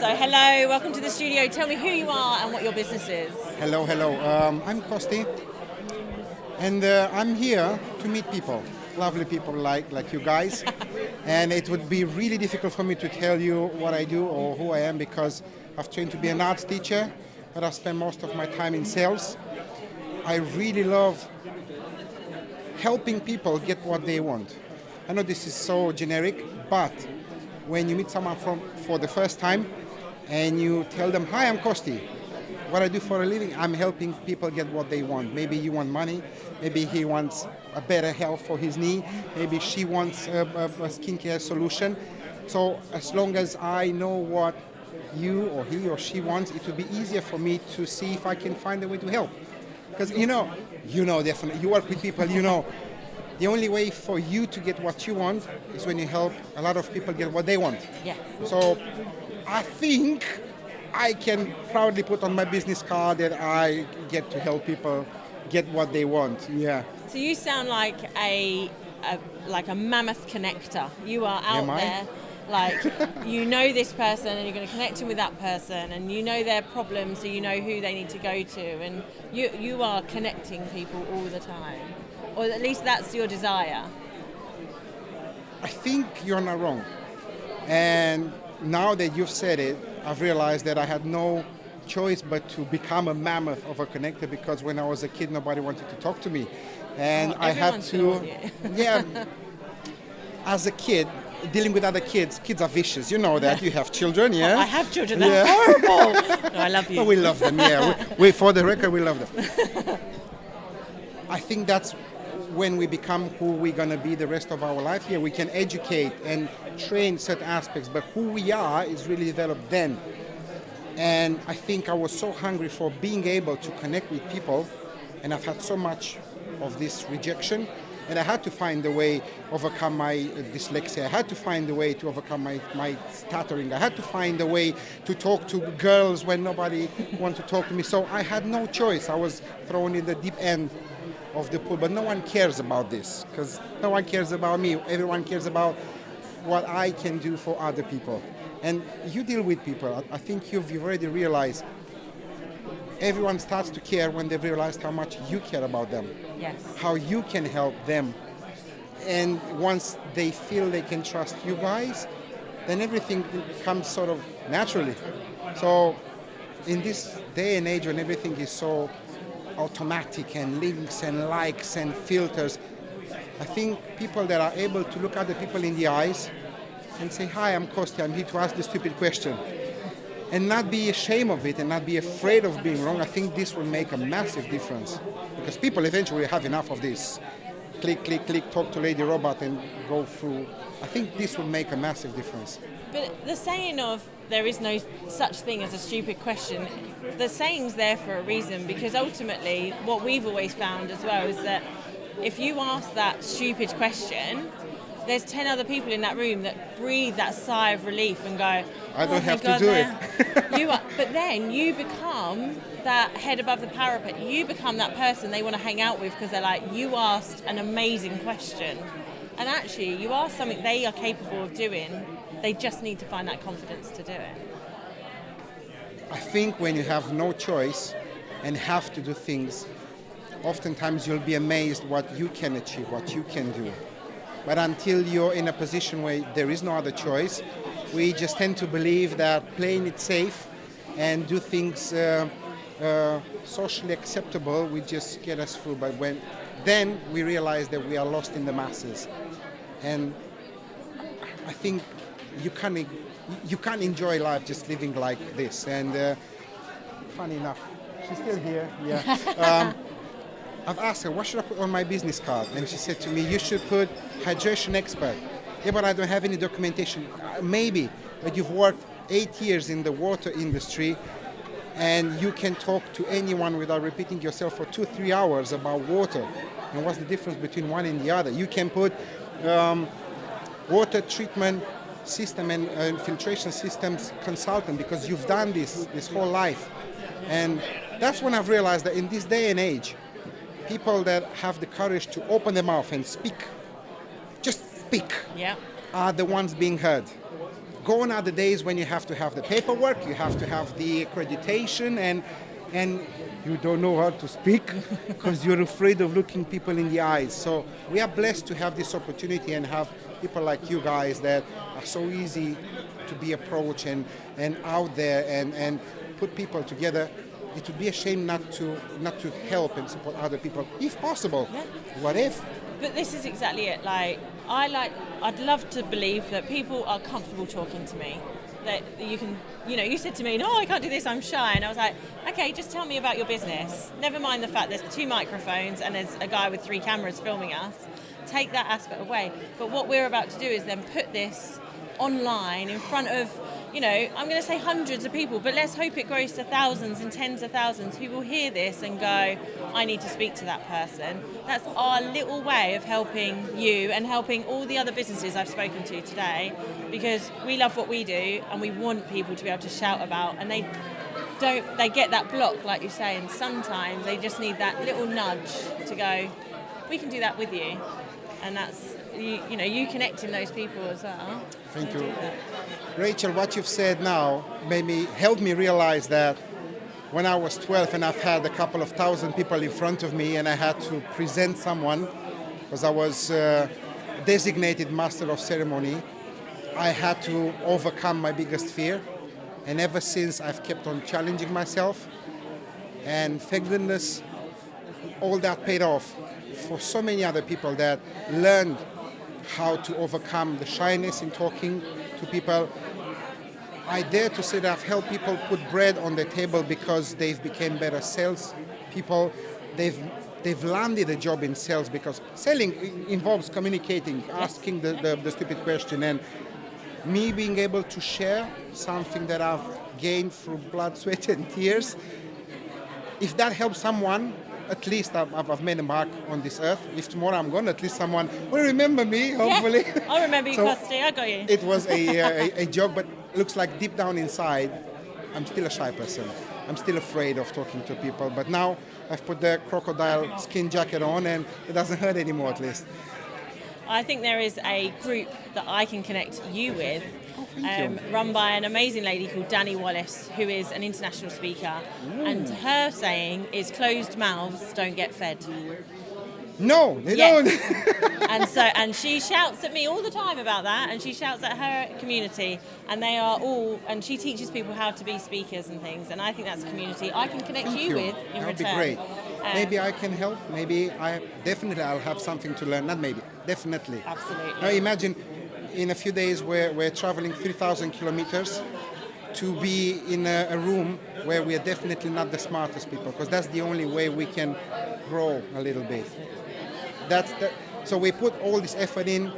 So hello, welcome to the studio. Tell me who you are and what your business is. Hello. I'm Costi, and I'm here to meet people, lovely people like you guys. And it would be really difficult for me to tell you what I do or who I am because I've trained to be an arts teacher, but I spend most of my time in sales. I really love helping people get what they want. I know this is so generic, but when you meet someone for the first time and you tell them, "Hi, I'm Costi. What I do for a living, I'm helping people get what they want." Maybe you want money, maybe he wants a better health for his knee, maybe she wants a skincare solution. So as long as I know what you or he or she wants, it will be easier for me to see if I can find a way to help. Because you know definitely, you work with people, the only way for you to get what you want is when you help a lot of people get what they want. Yeah. So I think I can proudly put on my business card that I get to help people get what they want. Yeah. So you sound like a mammoth connector. You are out Am I? there, like you know this person and you're going to connect them with that person and you know their problems, so you know who they need to go to, and you are connecting people all the time, or at least that's your desire. I think you're not wrong. And now that you've said it, I've realized that I had no choice but to become a mammoth of a connector, because when I was a kid, nobody wanted to talk to me. And I had to, yeah, as a kid, dealing with other kids are vicious. You know that. You have children, yeah? I have children, they're horrible. No, I love you. Oh, we love them, yeah. We, for the record, we love them. I think that's when we become who we're going to be the rest of our life here. We can educate and train certain aspects, but who we are is really developed then. And I think I was so hungry for being able to connect with people, and I've had so much of this rejection, and I had to find a way to overcome my dyslexia. I had to find a way to overcome my stuttering. I had to find a way to talk to girls when nobody wanted to talk to me. So I had no choice. I was thrown in the deep end of the pool, but no one cares about this, because no one cares about me. Everyone cares about what I can do for other people. And you deal with people. I think you've already realized everyone starts to care when they've realized how much you care about them. Yes. How you can help them. And once they feel they can trust you guys, then everything comes sort of naturally. So in this day and age when everything is so automatic and links and likes and filters, I think people that are able to look other people in the eyes and say, "Hi, I'm Costi, I'm here to ask the stupid question," and not be ashamed of it and not be afraid of being wrong, I think this will make a massive difference. Because people eventually have enough of this. Click, click, click, talk to Lady Robot and go through. I think this will make a massive difference. But the saying of there is no such thing as a stupid question, the saying's there for a reason, because ultimately what we've always found as well is that if you ask that stupid question, there's 10 other people in that room that breathe that sigh of relief and go, I don't have to do it. You are, but then you become that head above the parapet. You become that person they want to hang out with because they're like, you asked an amazing question. And actually, you asked something they are capable of doing. They just need to find that confidence to do it. I think when you have no choice and have to do things, oftentimes you'll be amazed what you can achieve, what you can do. But until you're in a position where there is no other choice, we just tend to believe that playing it safe and do things socially acceptable will just get us through. But then we realize that we are lost in the masses. And I think you can't enjoy life just living like this. And funny enough, she's still here. Yeah. I've asked her, what should I put on my business card? And she said to me, you should put hydration expert. Yeah, but I don't have any documentation. Maybe, but you've worked 8 years in the water industry and you can talk to anyone without repeating yourself for 2-3 hours about water. And what's the difference between one and the other? You can put water treatment system and filtration systems consultant, because you've done this whole life. And that's when I've realized that in this day and age, people that have the courage to open their mouth and speak, just speak, yeah, are the ones being heard. gone are the days when you have to have the paperwork, you have to have the accreditation, and you don't know how to speak because you're afraid of looking people in the eyes. So we are blessed to have this opportunity and have people like you guys that are so easy to be approached and out there and put people together. It would be a shame not to help and support other people, if possible. Yeah. What if? But this is exactly it. I'd love to believe that people are comfortable talking to me. That you can, you said to me, no, I can't do this, I'm shy. And I was like, okay, just tell me about your business. Never mind the fact there's 2 microphones and there's a guy with 3 cameras filming us. Take that aspect away. But what we're about to do is then put this online in front of, I'm going to say hundreds of people, but let's hope it grows to thousands and tens of thousands who will hear this and go, I need to speak to that person. That's our little way of helping you and helping all the other businesses I've spoken to today, because we love what we do and we want people to be able to shout about, and they get that block, like you say, and sometimes they just need that little nudge to go, we can do that with you. And that's, you connecting those people as well. Thank you. Rachel, what you've said now helped me realize that when I was 12 and I've had a couple of thousand people in front of me and I had to present someone, because I was designated master of ceremony, I had to overcome my biggest fear. And ever since, I've kept on challenging myself. And thank goodness, all that paid off for so many other people that learned how to overcome the shyness in talking to people. I dare to say that I've helped people put bread on the table because they've become better sales people. They've landed a job in sales because selling involves communicating, asking the stupid question, and me being able to share something that I've gained through blood, sweat, and tears. If that helps someone, at least I've made a mark on this earth. If tomorrow I'm gone, at least someone will remember me, hopefully. Yeah, I'll remember you, Costi. I got you. It was a joke, but looks like deep down inside, I'm still a shy person. I'm still afraid of talking to people. But now I've put the crocodile skin jacket on and it doesn't hurt anymore, at least. I think there is a group that I can connect you with, run by an amazing lady called Danny Wallace, who is an international speaker. Ooh. And her saying is, closed mouths don't get fed. No, they don't. And she shouts at me all the time about that, and she shouts at her community, and and she teaches people how to be speakers and things, and I think that's a community I can connect you with in return. That would be great. Maybe I can help. Maybe I'll have something to learn. Not maybe, definitely. Absolutely. Now imagine, in a few days we're traveling 3,000 kilometers to be in a room where we are definitely not the smartest people, because that's the only way we can grow a little bit. So we put all this effort in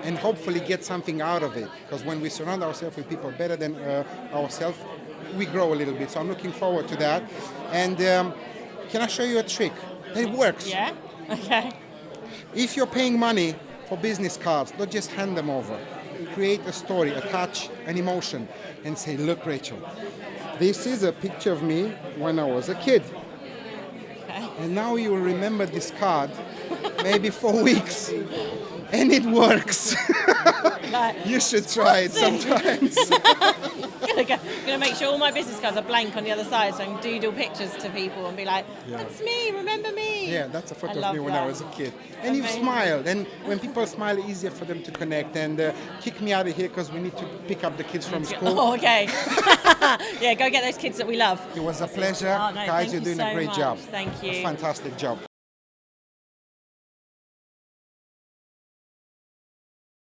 and hopefully get something out of it, because when we surround ourselves with people better than ourselves, we grow a little bit. So I'm looking forward to that. And can I show you a trick? It works. Yeah? Okay. If you're paying money for business cards, don't just hand them over. Create a story, attach an emotion, and say, look, Rachel, this is a picture of me when I was a kid. Okay. And now you will remember this card maybe for weeks. And it works. You should try it sometimes. I'm going to make sure all my business cards are blank on the other side so I can doodle pictures to people and be like, that's me, remember me. Yeah, that's a photo of me when I was a kid. And you've smiled. And when people smile, it's easier for them to connect. And kick me out of here because we need to pick up the kids from school. Oh, okay. Yeah, go get those kids that we love. It was a pleasure. Oh, no, Guys, you're doing a great job. Thank you. A fantastic job.